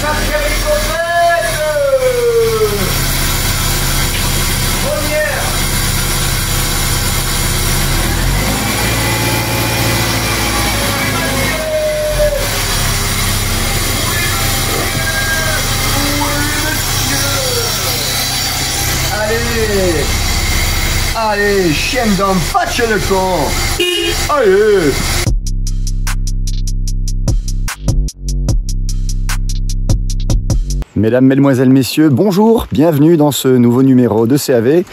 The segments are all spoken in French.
Sacrée ricocette. Première. Allez. Allez, chienne d'homme, patch le con. Allez. Mesdames, Mesdemoiselles, Messieurs, bonjour, bienvenue dans ce nouveau numéro de CAV.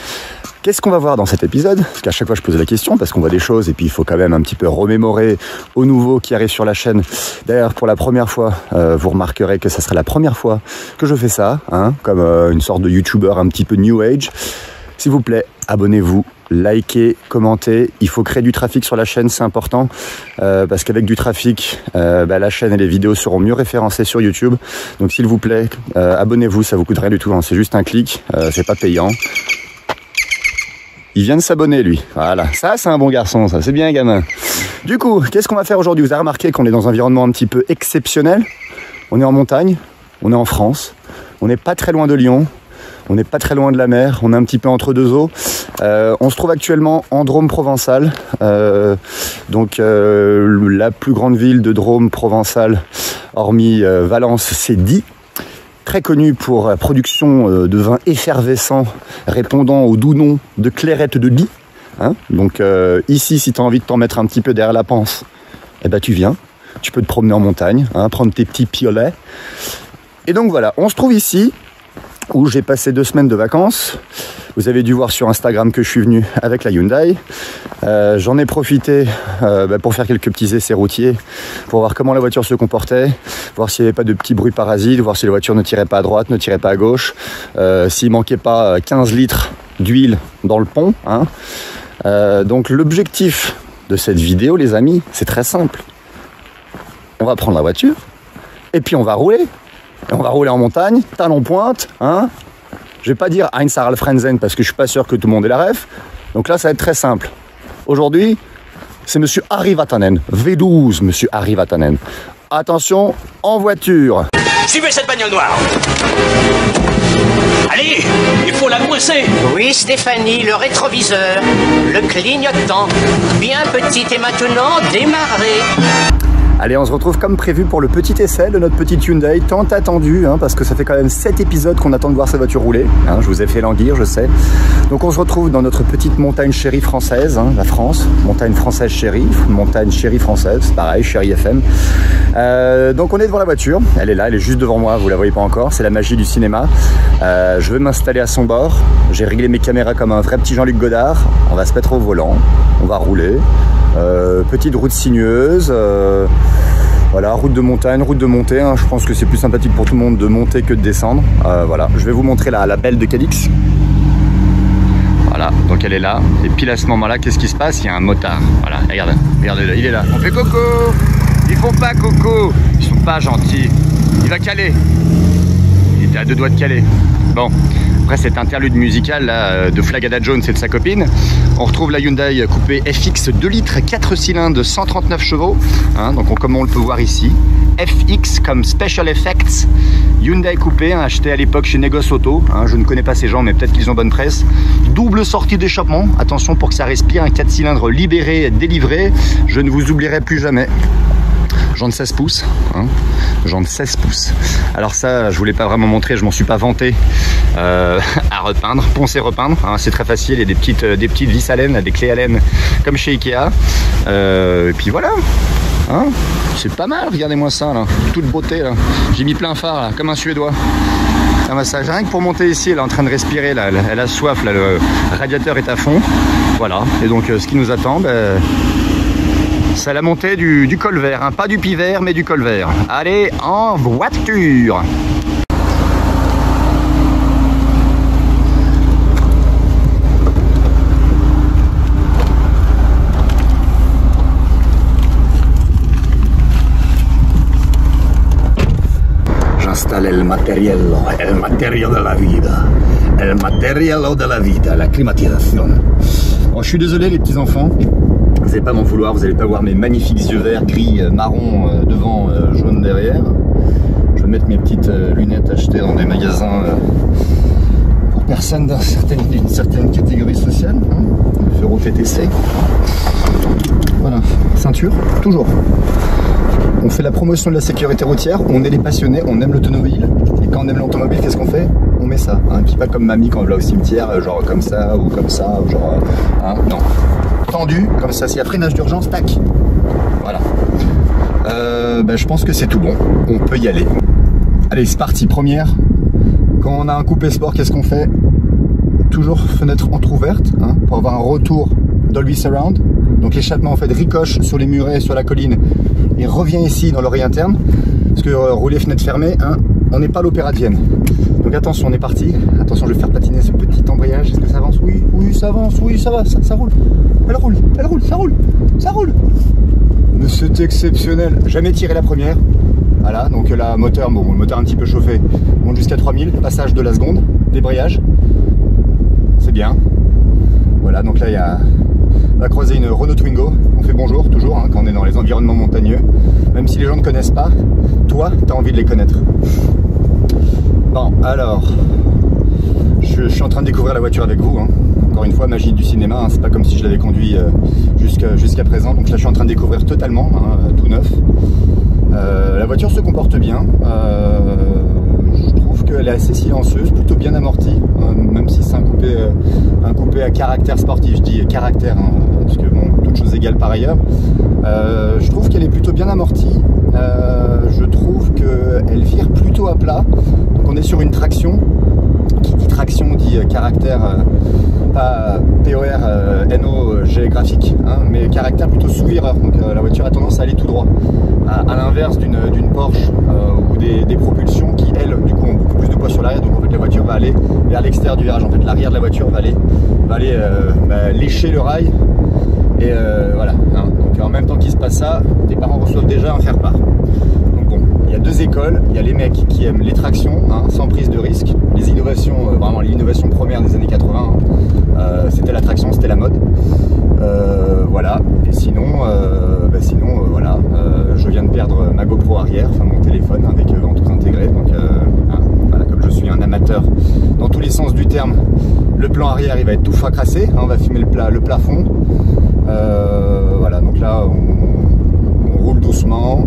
Qu'est-ce qu'on va voir dans cet épisode? Parce qu'à chaque fois je pose la question, parce qu'on voit des choses et puis il faut quand même un petit peu remémorer aux nouveaux qui arrivent sur la chaîne. D'ailleurs, pour la première fois, vous remarquerez que ça sera la première fois que je fais ça, hein, comme une sorte de youtubeur un petit peu new age. S'il vous plaît, abonnez-vous, likez, commentez. Il faut créer du trafic sur la chaîne, c'est important. Parce qu'avec du trafic, la chaîne et les vidéos seront mieux référencées sur YouTube. Donc s'il vous plaît, abonnez-vous, ça vous coûte rien du tout. Hein, c'est juste un clic, c'est pas payant. Il vient de s'abonner, lui. Voilà, ça c'est un bon garçon, ça, c'est bien, gamin. Du coup, qu'est-ce qu'on va faire aujourd'hui? Vous avez remarqué qu'on est dans un environnement un petit peu exceptionnel. On est en montagne, on est en France, on n'est pas très loin de Lyon. On n'est pas très loin de la mer, on est un petit peu entre deux eaux. On se trouve actuellement en Drôme provençal. La plus grande ville de Drôme provençal, hormis Valence, c'est Die. Très connu pour la production de vins effervescents répondant au doux nom de Clairette de Die. Hein, donc ici, si tu as envie de t'en mettre un petit peu derrière la panse, eh ben, tu viens. Tu peux te promener en montagne, hein, prendre tes petits piolets. Et donc voilà, on se trouve ici, où j'ai passé 2 semaines de vacances. Vous avez dû voir sur Instagram que je suis venu avec la Hyundai. J'en ai profité pour faire quelques petits essais routiers, pour voir comment la voiture se comportait, voir s'il n'y avait pas de petits bruits parasites, voir si la voiture ne tirait pas à droite, ne tirait pas à gauche, s'il manquait pas 15 litres d'huile dans le pont. Hein. Donc l'objectif de cette vidéo, les amis, c'est très simple. On va prendre la voiture et puis on va rouler. Et on va rouler en montagne, talon pointe, hein. Je vais pas dire Heinz Harald Frenzen parce que je suis pas sûr que tout le monde ait la ref. Donc là, ça va être très simple. Aujourd'hui, c'est Monsieur Harry Vatanen. V12, Monsieur Harry Vatanen. Attention, en voiture. Suivez cette bagnole noire. Allez, il faut la brosser. Oui, Stéphanie, le rétroviseur, le clignotant, bien petit et maintenant démarré. Allez, on se retrouve comme prévu pour le petit essai de notre petite Hyundai, tant attendu, hein, parce que ça fait quand même 7 épisodes qu'on attend de voir sa voiture rouler. Hein, je vous ai fait languir, je sais. Donc on se retrouve dans notre petite montagne chérie française, hein, la France, montagne française chérie, montagne chérie française, pareil, chérie FM. Donc on est devant la voiture, elle est là, elle est juste devant moi, vous la voyez pas encore, c'est la magie du cinéma. Je vais m'installer à son bord, j'ai réglé mes caméras comme un vrai petit Jean-Luc Godard, on va se mettre au volant, on va rouler. Petite route sinueuse, voilà, route de montagne, route de montée, hein. Je pense que c'est plus sympathique pour tout le monde de monter que de descendre. Voilà, je vais vous montrer la belle de Cadix. Voilà, donc elle est là, et pile à ce moment là, qu'est-ce qui se passe? Il y a un motard, voilà, regardez-le, il est là. On fait coco. Ils font pas coco, ils sont pas gentils. Il va caler, il était à 2 doigts de caler. Bon, après cet interlude musical là, de Flagada Jones et de sa copine, on retrouve la Hyundai coupée FX 2 litres 4 cylindres 139 chevaux, hein, donc comme on le peut voir ici, FX comme Special Effects, Hyundai coupée, hein, acheté à l'époque chez Négoce Auto, hein, je ne connais pas ces gens mais peut-être qu'ils ont bonne presse, double sortie d'échappement, attention pour que ça respire, un 4 cylindres libéré, délivré, je ne vous oublierai plus jamais. Jante 16 pouces, hein, jante 16 pouces. Alors ça, je voulais pas vraiment montrer, je m'en suis pas vanté à repeindre, poncer, repeindre. Hein, c'est très facile, il y a des petites vis à laine, des clés à laine comme chez Ikea. Et puis voilà, hein, c'est pas mal, regardez-moi ça là, toute beauté là. J'ai mis plein phare là, comme un Suédois. Un massage, rien que pour monter ici, elle est en train de respirer là, elle a soif là, le radiateur est à fond. Voilà, et donc ce qui nous attend, c'est la montée du col vert, hein. Pas du Pivert mais du col vert. Allez, en voiture. J'installe el materiello de la vida. El materiello de la vida, la climatisation. Bon, je suis désolé les petits enfants. Vous n'allez pas m'en vouloir, vous n'allez pas voir mes magnifiques yeux verts, gris, marron devant, jaune derrière. Je vais mettre mes petites lunettes achetées dans des magasins pour personnes d'une certaine catégorie sociale. Hein. Euro TTC. Voilà, ceinture, toujours. On fait la promotion de la sécurité routière, on est les passionnés, on aime l'automobile. Et quand on aime l'automobile, qu'est-ce qu'on fait? On met ça. Hein, puis pas comme mamie quand on va au cimetière, genre comme ça, ou genre... Hein, non. Tendu, comme ça, s'il y a freinage d'urgence, tac. Voilà. Je pense que c'est tout bon. On peut y aller. Allez, c'est parti. Première. Quand on a un coupé sport, qu'est-ce qu'on fait? Toujours fenêtre entrouverte, hein, pour avoir un retour Dolby Surround. Donc l'échappement en fait ricoche sur les murets, sur la colline et revient ici dans l'oreille interne. Parce que rouler fenêtre fermée, hein, on n'est pas à l'Opéra de Vienne. Donc attention, on est parti. Attention, je vais faire patiner ce petit embrayage. Est-ce que ça avance? Oui, oui, ça avance, oui, ça va, ça roule. Elle roule, ça roule, ça roule. Mais c'est exceptionnel. Jamais tiré la première. Voilà, donc là, moteur, bon, le moteur un petit peu chauffé, monte jusqu'à 3000, passage de la seconde, débrayage. C'est bien. Voilà, donc là, il y a... On va croiser une Renault Twingo. On fait bonjour, toujours, hein, quand on est dans les environnements montagneux. Même si les gens ne connaissent pas, toi, tu as envie de les connaître. Bon, alors... Je suis en train de découvrir la voiture avec vous. Hein. Encore une fois, magie du cinéma. Hein, c'est pas comme si je l'avais conduit jusqu'à présent. Donc là, je suis en train de découvrir totalement, hein, tout neuf. La voiture se comporte bien. Je trouve qu'elle est assez silencieuse, plutôt bien amortie, même si c'est un coupé à caractère sportif. Je dis caractère, hein, parce que bon, toutes choses égales par ailleurs. Je trouve qu'elle est plutôt bien amortie. Je trouve qu'elle vire plutôt à plat. Donc on est sur une traction. Qui dit traction dit caractère, pas POR, NO géographique, hein, mais caractère plutôt sous-vireur. Donc la voiture a tendance à aller tout droit. À l'inverse d'une Porsche ou des propulsions qui, elles, du coup, ont beaucoup plus de poids sur l'arrière. Donc en fait, la voiture va aller vers l'extérieur du virage. En fait, l'arrière de la voiture va aller lécher le rail. Et voilà. Hein. Donc en même temps qu'il se passe ça, tes parents reçoivent déjà un faire-part. Donc bon, il y a deux écoles. Il y a les mecs qui aiment les tractions, hein, sans prise de risque. Les innovations, vraiment l'innovation première des années 80, c'était la traction, c'était la mode. Voilà. Et sinon, voilà, je viens de perdre ma GoPro arrière, enfin mon téléphone avec ventouses intégrées. Donc hein, voilà, comme je suis un amateur dans tous les sens du terme, le plan arrière il va être tout fracassé, hein, on va filmer le plafond. Voilà, donc là on roule doucement,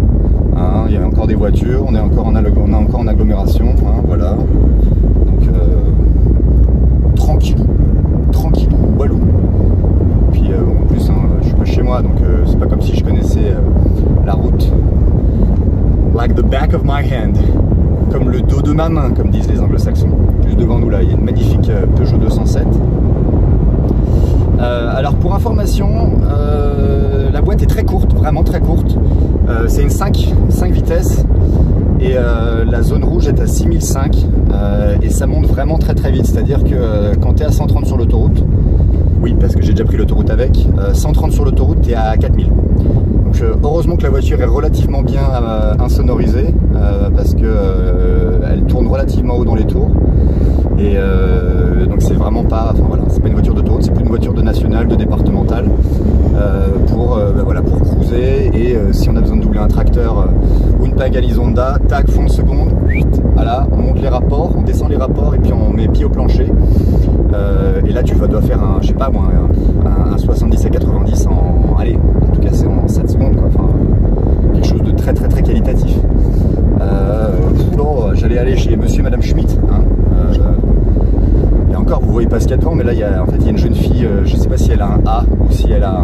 hein, il y a encore des voitures, on est encore en agglomération, hein, voilà. Donc tranquillou, walou. Puis en plus, hein, je suis pas chez moi, donc c'est pas comme si je connaissais la route like the back of my hand, comme le dos de ma main, comme disent les anglo-saxons. Juste devant nous là, il y a une magnifique Peugeot 207. Alors pour information, la boîte est très courte, vraiment très courte. C'est une 5 vitesses et la zone rouge est à 6005 et ça monte vraiment très vite. C'est-à-dire que quand tu es à 130 sur l'autoroute, oui parce que j'ai déjà pris l'autoroute avec, 130 sur l'autoroute tu es à 4000. Donc heureusement que la voiture est relativement bien insonorisée parce que elle tourne relativement haut dans les tours. Et donc c'est vraiment pas, enfin voilà, c'est pas une voiture d'autoroute, c'est plus une voiture de nationale, de départementale voilà, pour cruiser. Et si on a besoin de doubler un tracteur ou une Pagani Zonda, tac, fond de seconde, voilà, on monte les rapports, on descend les rapports et puis on met pied au plancher. Et là tu dois faire un, je sais pas moi, un 70 à 90 en, allez, en tout cas c'est en 7 secondes quoi, enfin quelque chose de très qualitatif. Bon, j'allais aller chez monsieur et madame Schmitt, hein, et encore vous voyez pas ce qu'il y a devant, mais là il y a, en fait, il y a une jeune fille, je sais pas si elle a un A ou si elle a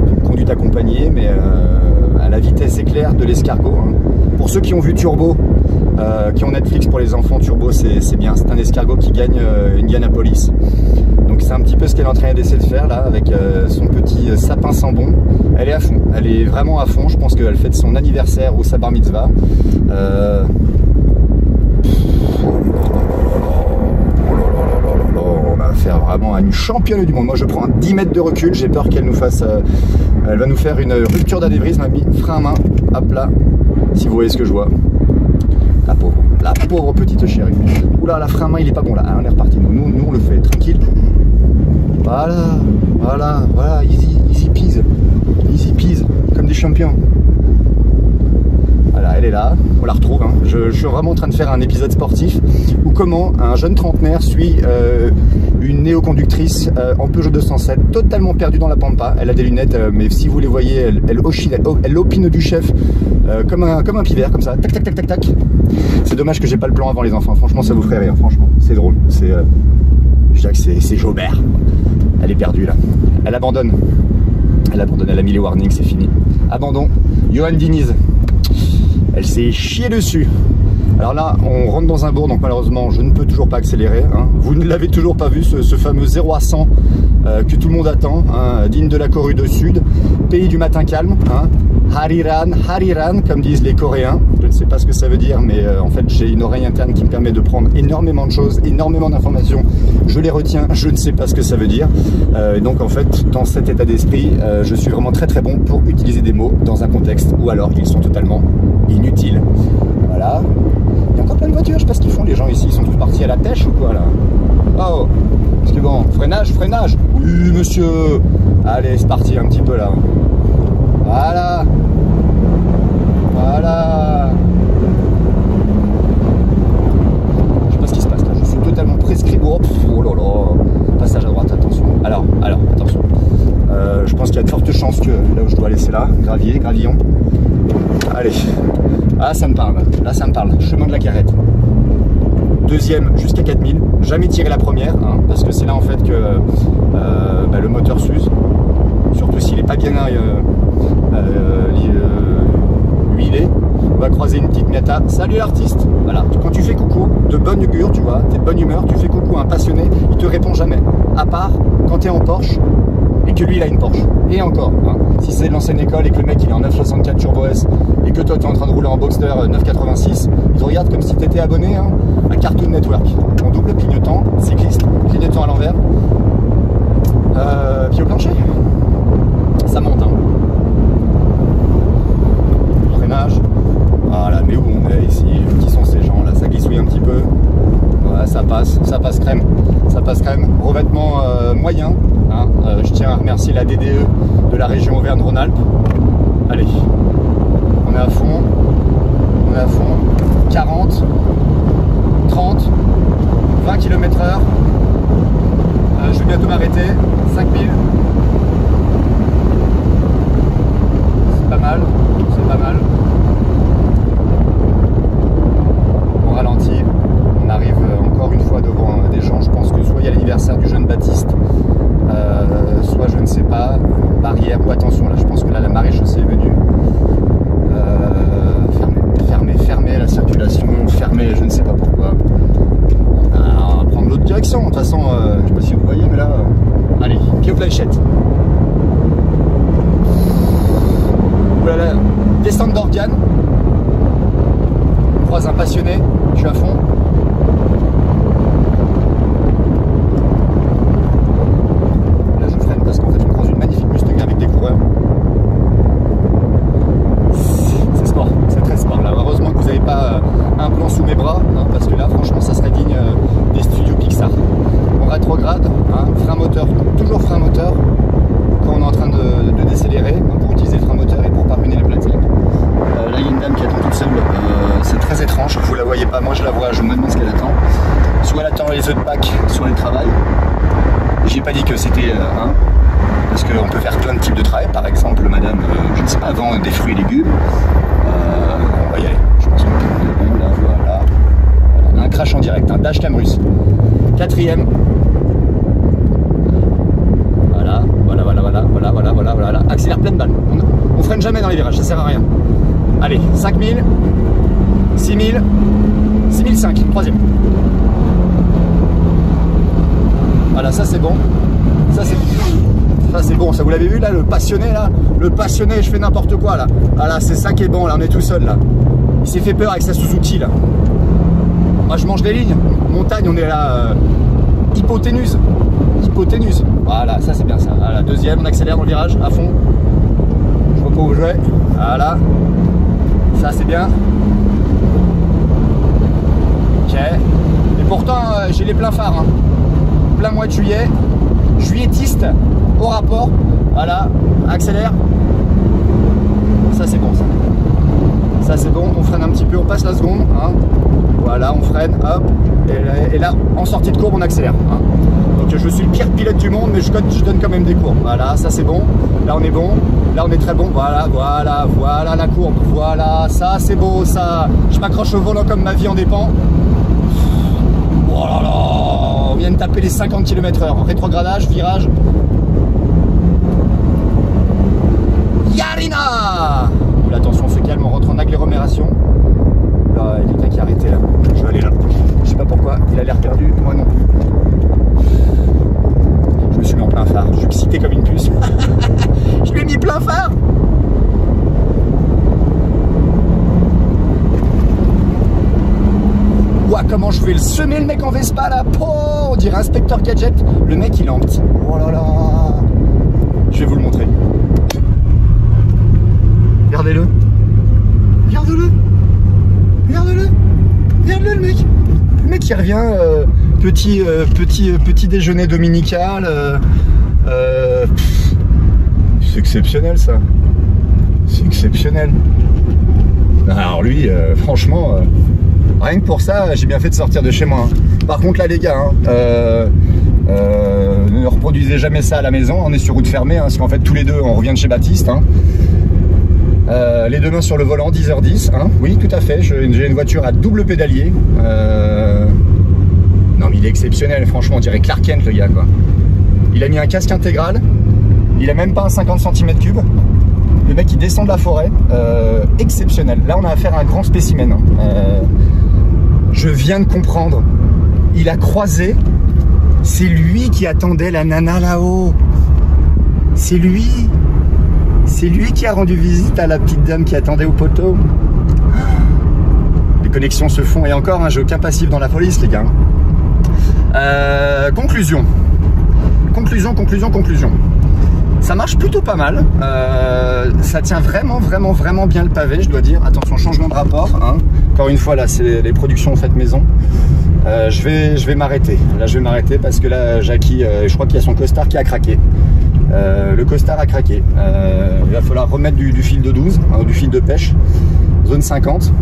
une conduite accompagnée, mais à la vitesse éclair de l'escargot, hein. Pour ceux qui ont vu Turbo, qui ont Netflix pour les enfants, Turbo c'est bien, c'est un escargot qui gagne Indianapolis. Donc c'est un petit peu ce qu'elle est en train d'essayer de faire là avec son petit sapin sans bon. Elle est à fond, elle est vraiment à fond. Je pense qu'elle fête son anniversaire ou sa bar mitzvah. On va faire vraiment une championne du monde. Moi je prends 10 mètres de recul, j'ai peur qu'elle nous fasse... elle va nous faire une rupture d'anévrisme, mamie. Frein à main, hop là, si vous voyez ce que je vois. La pauvre petite chérie. Oula, la frein à main il est pas bon là, on est reparti. Nous on le fait tranquille. Voilà. Voilà, voilà, easy peasy, comme des champions. Voilà, elle est là, on la retrouve. Hein. Je suis vraiment en train de faire un épisode sportif où comment un jeune trentenaire suit une néoconductrice en Peugeot 207, totalement perdue dans la pampa. Elle a des lunettes, mais si vous les voyez, elle opine du chef comme un pivert, comme ça. Tac, tac, tac, tac, tac. C'est dommage que j'ai pas le plan avant les enfants. Franchement, ça vous ferait rire. Franchement, c'est drôle. Je dirais que c'est Jaubert. Elle est perdue là. Elle abandonne. Elle a mis les warnings, c'est fini. Abandon. Johan Diniz. Elle s'est chiée dessus. Alors là, on rentre dans un bourg, donc malheureusement, je ne peux toujours pas accélérer. Hein. Vous ne l'avez toujours pas vu, ce fameux 0 à 100 que tout le monde attend, hein, digne de la Corée du Sud, pays du matin calme. Hein. Hariran, comme disent les Coréens. Je ne sais pas ce que ça veut dire, mais en fait, j'ai une oreille interne qui me permet de prendre énormément de choses, énormément d'informations. Je les retiens, je ne sais pas ce que ça veut dire. Donc en fait, dans cet état d'esprit, je suis vraiment très très bon pour utiliser des mots dans un contexte où alors ils sont totalement inutiles. Voilà. Il y a encore plein de voitures, je sais pas ce qu'ils font les gens ici, ils sont tous partis à la pêche ou quoi là? Oh, parce que bon, freinage. Oui monsieur. Allez, c'est parti un petit peu là. Voilà. Je sais pas ce qui se passe là, je suis totalement prescrit. Oh là là. Passage à droite, attention. Alors, attention. Je pense qu'il y a de fortes chances que là où je dois laisser là, gravillon. Allez. Ah, ça me parle. Là, ça me parle. Chemin de la Carrette. Deuxième jusqu'à 4000. Jamais tiré la première, hein, parce que c'est là en fait que le moteur s'use. Surtout s'il n'est pas bien huilé. On va croiser une petite miata. Salut l'artiste. Voilà. Quand tu fais coucou, de bonne augure, tu vois, t'es de bonne humeur, tu fais coucou à un passionné, il te répond jamais. À part quand t'es en Porsche et que lui il a une Porsche. Et encore, hein, si c'est de l'ancienne école et que le mec il est en 964 Turbo S et que toi tu es en train de rouler en Boxster 986, il te regarde comme si tu étais abonné hein, à Cartoon Network. En double clignotant, cycliste, clignotant à l'envers, pied au plancher. Ça monte. Hein. Freinage. Voilà, mais où on est ici? Qui sont ces gens là? Ça glissouille un petit peu. Ouais, ça passe crème. Revêtement moyen. Hein. Je tiens à remercier la DDE de la région Auvergne-Rhône-Alpes. Allez, on est à fond. 40, 30, 20 km/h. Je vais bientôt m'arrêter. 5000. C'est pas mal. On ralentit. On arrive encore une fois devant des gens. Je pense que soit il y a l'anniversaire du jeune Baptiste, soit je ne sais pas, barrière ou attention là, je pense que là la maréchaussée est venue. Fermer la circulation, fermer, je ne sais pas pourquoi. On va prendre l'autre direction, de toute façon, je ne sais pas si vous voyez, mais là, allez, pied aux fléchettes. Voilà, descente d'organes. On croise un passionné, je suis à fond. Là je freine parce qu'en fait on croise une magnifique Mustang avec des coureurs. C'est sport, c'est très sport là. Heureusement que vous n'avez pas un plan sous mes bras, hein, parce que là franchement ça serait digne des studios Pixar. On rétrograde, hein, frein moteur, toujours frein moteur quand on est en train de décélérer, hein, pour utiliser le frein moteur et pour pas ruiner les platines. Là il y a une dame qui attend toute seule, c'est très étrange, vous la voyez pas, moi je la vois, je me demande ce qu'elle attend. Soit elle attend les œufs de Pâques, soit elle travaille. J'ai pas dit que c'était parce qu'on peut faire plein de types de travail, par exemple madame, je ne sais pas, vend des fruits et légumes. On va y aller, je pense qu'on peut bon, là, voilà. Un crash en direct, un dashcam russe. Quatrième. Voilà. Accélère pleine balle. On freine jamais dans les virages, ça sert à rien. Allez, 5000, 6000, 6005, troisième. Voilà, ça c'est bon. Ça c'est bon, ça vous l'avez vu là, le passionné là. Le passionné, je fais n'importe quoi là. Ah là, c'est ça qui est bon là, on est tout seul là. Il s'est fait peur avec sa Suzuki là. Moi je mange des lignes. Montagne, on est là. Hypoténuse. Voilà, ça c'est bien ça. Voilà, deuxième, on accélère dans le virage à fond. Je vois pas où je vais. Voilà. Ça c'est bien. Ok. Et pourtant j'ai les pleins phares. Hein. Plein mois de juillet. juilletistes au rapport. Voilà, accélère. Ça c'est bon ça. Ça c'est bon, on freine un petit peu, on passe la seconde. Hein. Voilà, on freine, hop. Et là, en sortie de courbe, on accélère. Hein. Donc je suis le pire pilote du monde, mais je donne quand même des courbes. Voilà, ça c'est bon. Là on est bon. Là on est très bon. Voilà, voilà, voilà la courbe. Voilà, ça c'est beau, ça. Je m'accroche au volant comme ma vie en dépend. Oh là là, on vient de taper les 50 km/h. Rétrogradage, virage. Yarina! Oula, attention, on se calme, on rentre en agglomération. Là, il y a quelqu'un qui a arrêté là. Je vais aller là. Je sais pas pourquoi, il a l'air perdu, moi non plus. Je me suis mis en plein phare, je suis excité comme une puce. Je lui ai mis plein phare. Ouah, comment je vais le semer le mec en Vespa là. Oh, on dirait Inspecteur Gadget. Le mec il est en petit. Oh là là. Je vais vous le montrer. Regardez-le. Regardez-le. Regardez-le. Regardez-le le mec. Le mec qui revient, petit déjeuner dominical. C'est exceptionnel ça. C'est exceptionnel. Alors lui, franchement, rien que pour ça, j'ai bien fait de sortir de chez moi. Hein. Par contre là les gars, hein, ne reproduisez jamais ça à la maison. On est sur route fermée, hein, parce qu'en fait tous les deux on revient de chez Baptiste. Hein. Les deux mains sur le volant, 10h10, hein. Oui tout à fait, j'ai une voiture à double pédalier. Non mais il est exceptionnel, franchement on dirait Clark Kent le gars quoi. Il a mis un casque intégral, il a même pas un 50 cm3. Le mec il descend de la forêt, exceptionnel. Là on a affaire à un grand spécimen. Je viens de comprendre, il a croisé, c'est lui qui attendait la nana là-haut. C'est lui. C'est lui qui a rendu visite à la petite dame qui attendait au poteau. Les connexions se font. Et encore, hein, j'ai aucun passif dans la police, les gars. Conclusion. Conclusion. Ça marche plutôt pas mal. Ça tient vraiment bien le pavé, je dois dire. Attention, changement de rapport. Hein. Encore une fois, là, c'est les productions faites maison. Je vais m'arrêter. Là, je vais m'arrêter parce que là, Jackie, je crois qu'il y a son costard qui a craqué. Le costard a craqué. Il va falloir remettre du fil de 12, hein, du fil de pêche, zone 50.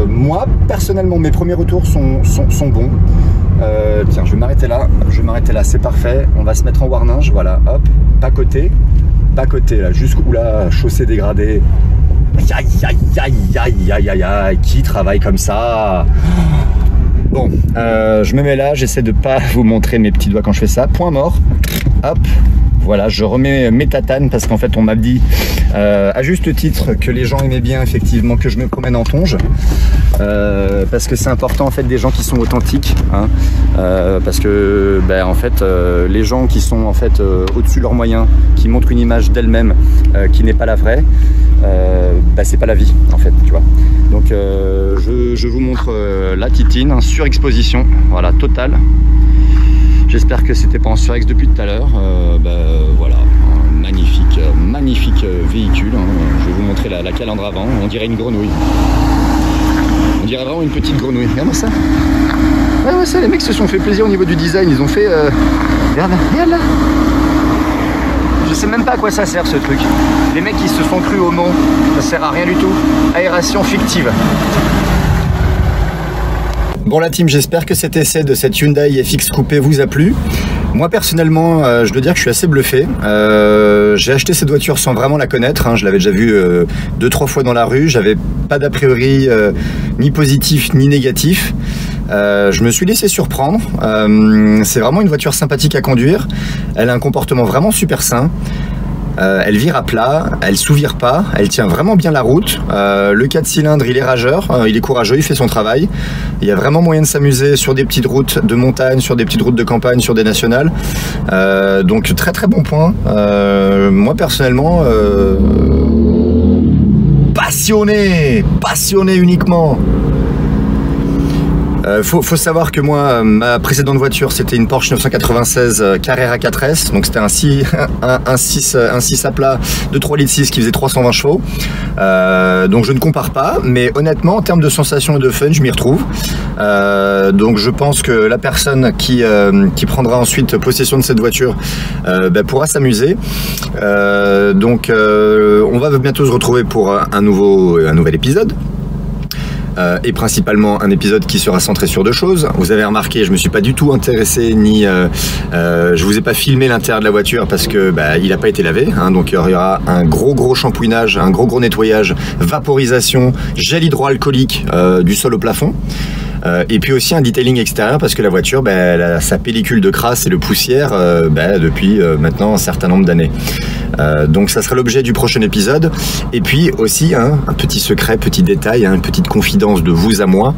Moi, personnellement, mes premiers retours sont bons. Tiens, je vais m'arrêter là, c'est parfait. On va se mettre en warninge, voilà, hop, bas côté, là, jusqu'où la chaussée dégradée. Aïe, qui travaille comme ça? Bon, je me mets là, j'essaie de pas vous montrer mes petits doigts quand je fais ça. Point mort, hop, voilà, je remets mes tatanes parce qu'en fait on m'a dit à juste titre que les gens aimaient bien effectivement que je me promène en tonge. Parce que c'est important en fait des gens qui sont authentiques, hein, parce que ben, en fait les gens qui sont en fait au-dessus de leurs moyens, qui montrent une image d'elles-mêmes qui n'est pas la vraie, bah, c'est pas la vie en fait, tu vois. Donc je vous montre la titine en surexposition, voilà, totale. J'espère que c'était pas en surex depuis tout à l'heure. Bah, voilà, un magnifique véhicule, hein. Je vais vous montrer la calandre avant, on dirait une grenouille. On dirait vraiment une petite grenouille. Regarde ça. Ouais, ça, les mecs se sont fait plaisir au niveau du design. Ils ont fait... Regarde là. Je sais même pas à quoi ça sert ce truc. Les mecs ils se sont crus au Mans. Ça sert à rien du tout. Aération fictive. Bon la team, j'espère que cet essai de cette Hyundai FX Coupé vous a plu. Moi personnellement, je dois dire que je suis assez bluffé. J'ai acheté cette voiture sans vraiment la connaître, hein. Je l'avais déjà vue 2-3 fois dans la rue. J'avais pas d'a priori ni positif ni négatif. Je me suis laissé surprendre. C'est vraiment une voiture sympathique à conduire. Elle a un comportement vraiment super sain. Elle vire à plat, elle sous-vire pas, elle tient vraiment bien la route. Le 4 cylindres, il est rageur, il est courageux, il fait son travail. Il y a vraiment moyen de s'amuser sur des petites routes de montagne, sur des petites routes de campagne, sur des nationales. Donc très bon point. Moi personnellement, passionné uniquement. Faut savoir que moi, ma précédente voiture, c'était une Porsche 996 Carrera 4S, donc c'était un 6 à plat de 3,6 litres qui faisait 320 chevaux. Donc je ne compare pas, mais honnêtement, en termes de sensations et de fun, je m'y retrouve. Donc je pense que la personne qui prendra ensuite possession de cette voiture pourra s'amuser. Donc on va bientôt se retrouver pour un nouvel épisode. Et principalement un épisode qui sera centré sur deux choses. Vous avez remarqué, je me suis pas du tout intéressé ni je vous ai pas filmé l'intérieur de la voiture parce que il n'a pas été lavé, hein, donc il y aura un gros shampouinage, un gros nettoyage, vaporisation, gel hydroalcoolique du sol au plafond. Et puis aussi un detailing extérieur parce que la voiture, elle a sa pellicule de crasse et de poussière depuis maintenant un certain nombre d'années. Donc ça sera l'objet du prochain épisode. Et puis aussi un petit secret, petit détail, une petite confidence de vous à moi.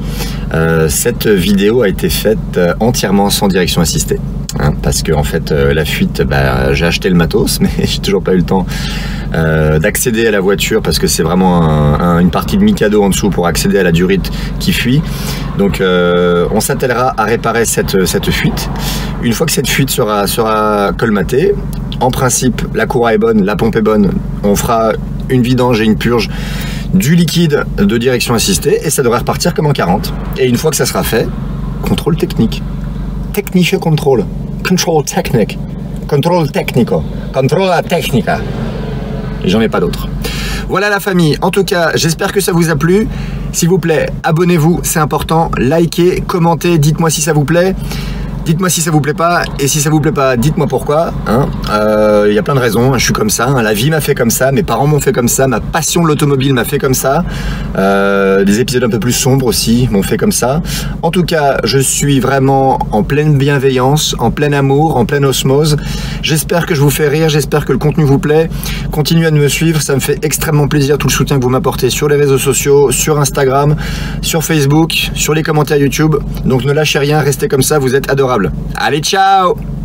Cette vidéo a été faite entièrement sans direction assistée. Parce que en fait la fuite, j'ai acheté le matos mais j'ai toujours pas eu le temps d'accéder à la voiture parce que c'est vraiment une partie de Mikado en dessous pour accéder à la durite qui fuit. Donc on s'attellera à réparer cette fuite. Une fois que cette fuite sera colmatée, en principe la courroie est bonne, la pompe est bonne, on fera une vidange et une purge du liquide de direction assistée et ça devrait repartir comme en 40. Et une fois que ça sera fait, contrôle technique. Technische contrôle. Control technique. Contrôle technico. Controlla tecnica. Et j'en ai pas d'autres. Voilà la famille. En tout cas, j'espère que ça vous a plu. S'il vous plaît, abonnez-vous, c'est important. Likez, commentez, dites-moi si ça vous plaît. Dites-moi si ça vous plaît pas, et si ça vous plaît pas, dites-moi pourquoi. Y a plein de raisons, je suis comme ça, la vie m'a fait comme ça, mes parents m'ont fait comme ça, ma passion de l'automobile m'a fait comme ça. Des épisodes un peu plus sombres aussi m'ont fait comme ça. En tout cas, je suis vraiment en pleine bienveillance, en plein amour, en pleine osmose. J'espère que je vous fais rire, j'espère que le contenu vous plaît. Continuez à me suivre, ça me fait extrêmement plaisir tout le soutien que vous m'apportez sur les réseaux sociaux, sur Instagram, sur Facebook, sur les commentaires YouTube. Donc ne lâchez rien, restez comme ça, vous êtes adorables. Allez, ciao!